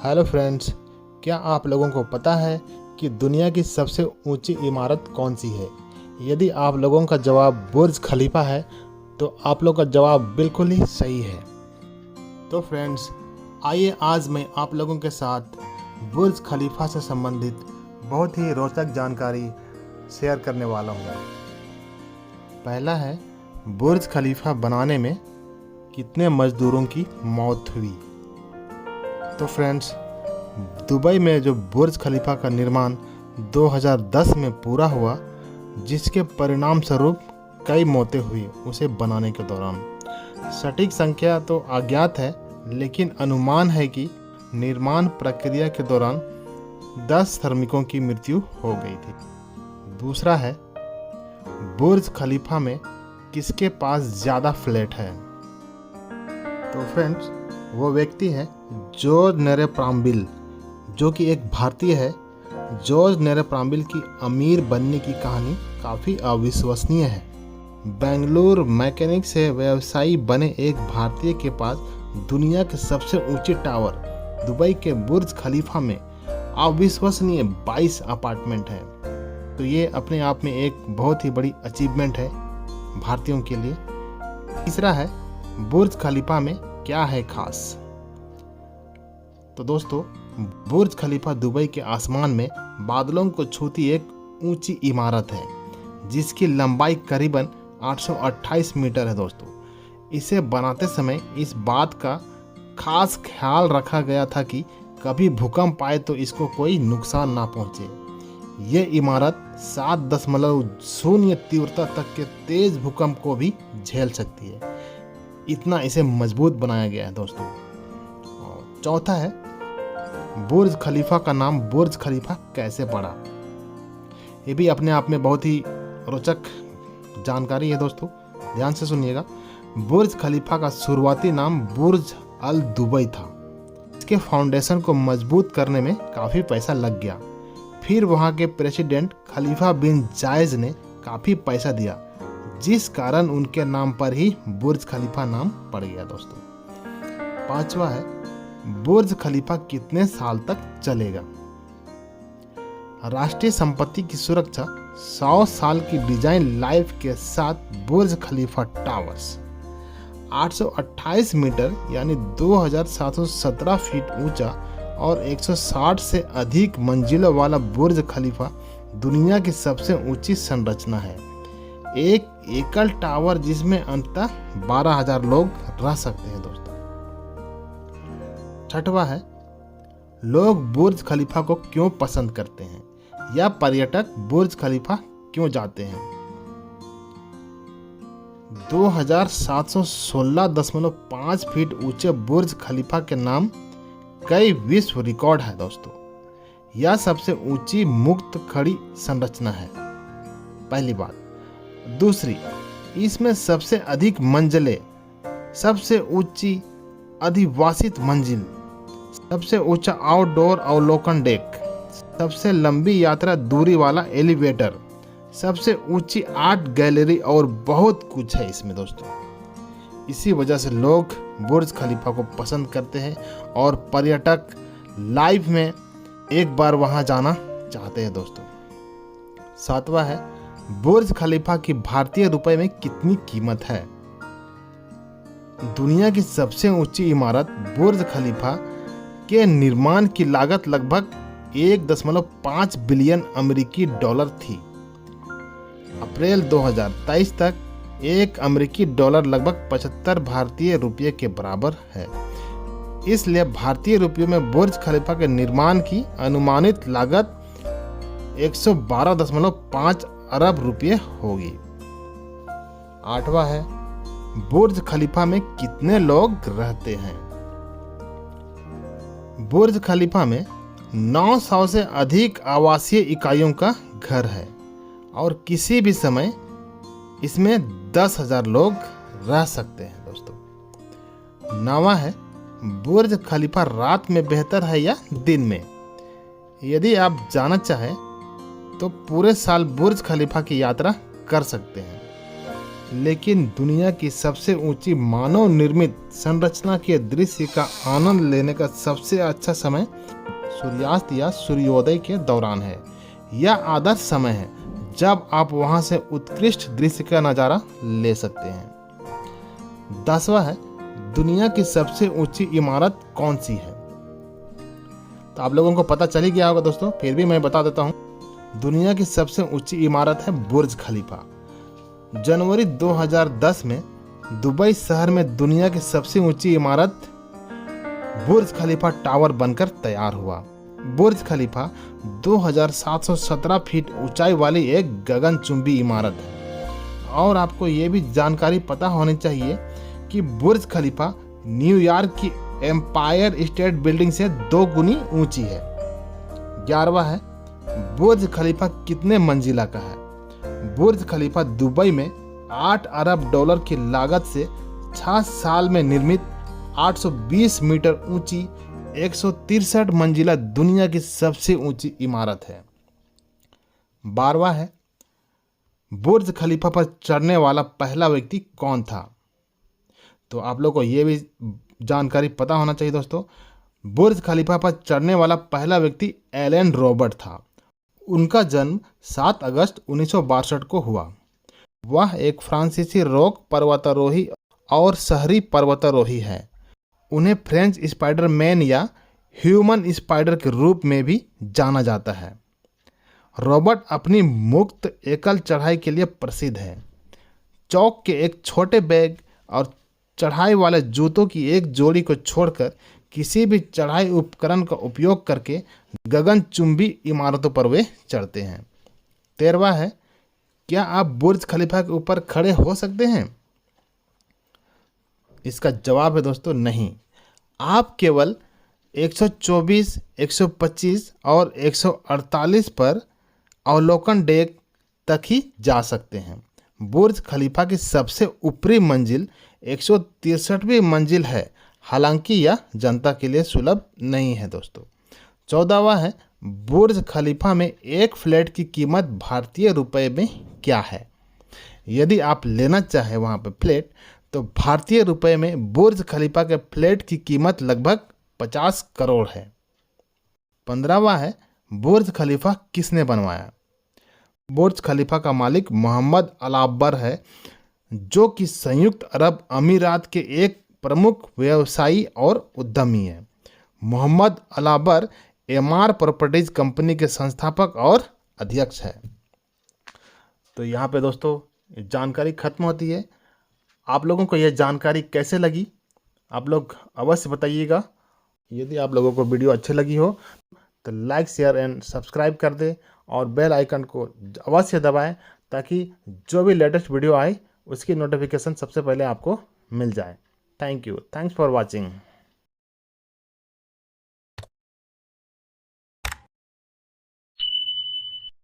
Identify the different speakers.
Speaker 1: Hello friends, क्या आप लोगों को पता है कि दुनिया की सबसे ऊंची इमारत कौन सी है? यदि आप लोगों का जवाब बुर्ज खलीफा है तो आप लोगों का जवाब बिल्कुल ही सही है। तो फ्रेंड्स, आइए आज मैं आप लोगों के साथ बुर्ज खलीफा से संबंधित बहुत ही रोचक जानकारी शेयर करने वाला हूँ। पहला है, बुर्ज खलीफा बनाने में कितने मजदूरों की मौत हुई। तो फ्रेंड्स, दुबई में जो बुर्ज खलीफा का निर्माण 2010 में पूरा हुआ, जिसके परिणाम स्वरूप कई मौतें हुई उसे बनाने के दौरान। सटीक संख्या तो अज्ञात है, लेकिन अनुमान है कि निर्माण प्रक्रिया के दौरान 10 श्रमिकों की मृत्यु हो गई थी। दूसरा है, बुर्ज खलीफा में किसके पास ज़्यादा फ्लैट है? तो फ्रेंड्स, वो व्यक्ति है जॉर्ज नेरेप्राम्बिल, जो कि एक भारतीय है। जॉर्ज नेरेप्राम्बिल की अमीर बनने की कहानी काफ़ी अविश्वसनीय है। बेंगलुरु मैकेनिक से व्यवसायी बने एक भारतीय के पास दुनिया के सबसे ऊंचे टावर दुबई के बुर्ज खलीफा में अविश्वसनीय 22 अपार्टमेंट हैं। तो ये अपने आप में एक बहुत ही बड़ी अचीवमेंट है भारतीयों के लिए। तीसरा है, बुर्ज खलीफा में क्या है खास? तो दोस्तों, बुर्ज खलीफा दुबई के आसमान में बादलों को छूती एक ऊंची इमारत है, जिसकी लंबाई करीबन 828 मीटर है। दोस्तों, इसे बनाते समय इस बात का खास ख्याल रखा गया था कि कभी भूकंप आए तो इसको कोई नुकसान ना पहुंचे। ये इमारत 7.0 तीव्रता तक के तेज भूकंप को भी झेल सकती है, इतना इसे मजबूत बनाया गया है। दोस्तों, चौथा है, बुर्ज खलीफा का नाम बुर्ज खलीफा कैसे पड़ा? ये भी अपने आप में बहुत ही रोचक जानकारी है। दोस्तों, ध्यान से सुनिएगा। बुर्ज खलीफा का शुरुआती नाम बुर्ज अल दुबई था। इसके फाउंडेशन को मजबूत करने में काफ़ी पैसा लग गया। फिर वहाँ के प्रेसिडेंट खलीफा बिन जायज ने काफ़ी पैसा दिया, जिस कारण उनके नाम पर ही बुर्ज खलीफा नाम पड़ गया। दोस्तों, पांचवा है, बुर्ज खलीफा कितने साल तक चलेगा? राष्ट्रीय संपत्ति की सुरक्षा 100 साल की डिजाइन लाइफ के साथ बुर्ज खलीफा टावर्स 828 मीटर यानी 2717 फीट ऊंचा और 160 से अधिक मंजिलों वाला बुर्ज खलीफा दुनिया की सबसे ऊंची संरचना है। एक एकल टावर जिसमें अंततः 12,000 लोग रह सकते हैं। दोस्तों, छठवा है, लोग बुर्ज खलीफा को क्यों पसंद करते हैं या पर्यटक बुर्ज खलीफा क्यों जाते हैं? 2716.5 फीट ऊंचे बुर्ज खलीफा के नाम कई विश्व रिकॉर्ड है। दोस्तों, यह सबसे ऊंची मुक्त खड़ी संरचना है, पहली बात। दूसरी, इसमें सबसे अधिक मंजिलें, सबसे ऊंची अधिवासित मंजिल, सबसे ऊंचा आउटडोर अवलोकन डेक, सबसे लंबी यात्रा दूरी वाला एलिवेटर, सबसे ऊंची आर्ट गैलरी और बहुत कुछ है इसमें। दोस्तों, इसी वजह से लोग बुर्ज खलीफा को पसंद करते हैं और पर्यटक लाइफ में एक बार वहां जाना चाहते हैं। दोस्तों, सातवां है, बुर्ज खलीफा की भारतीय रुपए में कितनी कीमत है? दुनिया की सबसे ऊंची इमारत बुर्ज खलीफा के निर्माण की लागत लगभग 1.5 बिलियन अमेरिकी डॉलर थी। अप्रैल 2023 तक एक अमेरिकी डॉलर लगभग 75 भारतीय रुपये के बराबर है। इसलिए भारतीय रुपयों में बुर्ज खलीफा के निर्माण की अनुमानित लागत 112.5 अरब रुपये होगी। आठवां है, बुर्ज खलीफा में कितने लोग रहते हैं? बुर्ज खलीफा में 900 से अधिक आवासीय इकाइयों का घर है और किसी भी समय इसमें 10,000 लोग रह सकते हैं। दोस्तों, नौवां है, बुर्ज खलीफा रात में बेहतर है या दिन में? यदि आप जानना चाहें तो पूरे साल बुर्ज खलीफा की यात्रा कर सकते हैं, लेकिन दुनिया की सबसे ऊंची मानव निर्मित संरचना के दृश्य का आनंद लेने का सबसे अच्छा समय सूर्यास्त या सूर्योदय के दौरान है। यह आदर्श समय है जब आप वहां से उत्कृष्ट दृश्य का नज़ारा ले सकते हैं। 10वां है, दुनिया की सबसे ऊंची इमारत कौन सी है? तो आप लोगों को पता चल ही गया होगा दोस्तों, फिर भी मैं बता देता हूं। दुनिया की सबसे ऊंची इमारत है बुर्ज खलीफा। जनवरी 2010 में दुबई शहर में दुनिया की सबसे ऊंची इमारत बुर्ज खलीफा टावर बनकर तैयार हुआ। बुर्ज खलीफा 2717 फीट ऊंचाई वाली एक गगनचुंबी इमारत है। और आपको ये भी जानकारी पता होनी चाहिए कि बुर्ज खलीफा न्यूयॉर्क की एम्पायर स्टेट बिल्डिंग से 2 गुनी ऊंची है। 11वां है, बुर्ज खलीफा कितने मंजिला का है? बुर्ज खलीफा दुबई में $8 अरब की लागत से 6 साल में निर्मित 820 मीटर ऊंची 163 मंजिला दुनिया की सबसे ऊंची इमारत है। 12वां है, बुर्ज खलीफा पर चढ़ने वाला पहला व्यक्ति कौन था? तो आप लोगों को ये भी जानकारी पता होना चाहिए दोस्तों। बुर्ज खलीफा पर चढ़ने वाला पहला व्यक्ति एलन रॉबर्ट था। उनका जन्म 7 अगस्त 1962 को हुआ। वह एक फ्रांसीसी रॉक पर्वतारोही और शहरी पर्वतारोही है। उन्हें फ्रेंच स्पाइडरमैन या ह्यूमन स्पाइडर के रूप में भी जाना जाता है। रॉबर्ट अपनी मुक्त एकल चढ़ाई के लिए प्रसिद्ध है। चौक के एक छोटे बैग और चढ़ाई वाले जूतों की एक जोड़ी को छोड़कर किसी भी चढ़ाई उपकरण का उपयोग करके गगनचुंबी इमारतों पर वे चढ़ते हैं। 13वां है, क्या आप बुर्ज खलीफा के ऊपर खड़े हो सकते हैं? इसका जवाब है दोस्तों नहीं। आप केवल 124, 125 और 148 पर अवलोकन डेक तक ही जा सकते हैं। बुर्ज खलीफा की सबसे ऊपरी मंजिल 163वीं मंजिल है, हालांकि यह जनता के लिए सुलभ नहीं है दोस्तों। 14वां है, बुर्ज खलीफा में एक फ्लैट की कीमत भारतीय रुपए में क्या है? यदि आप लेना चाहें वहाँ पे फ्लैट, तो भारतीय रुपए में बुर्ज खलीफा के फ्लैट की कीमत लगभग 50 करोड़ है। 15वां है, बुर्ज खलीफा किसने बनवाया? बुर्ज खलीफा का मालिक मोहम्मद अलाबर है, जो कि संयुक्त अरब अमीरात के एक प्रमुख व्यवसायी और उद्यमी है। मोहम्मद अलाबर एमआर प्रॉपर्टीज कंपनी के संस्थापक और अध्यक्ष है। तो यहाँ पे दोस्तों जानकारी खत्म होती है। आप लोगों को यह जानकारी कैसे लगी, आप लोग अवश्य बताइएगा। यदि आप लोगों को वीडियो अच्छी लगी हो तो लाइक, शेयर एंड सब्सक्राइब कर दें और बेल आइकन को अवश्य दबाएं, ताकि जो भी लेटेस्ट वीडियो आए उसकी नोटिफिकेशन सबसे पहले आपको मिल जाए। Thank you, thanks for watching.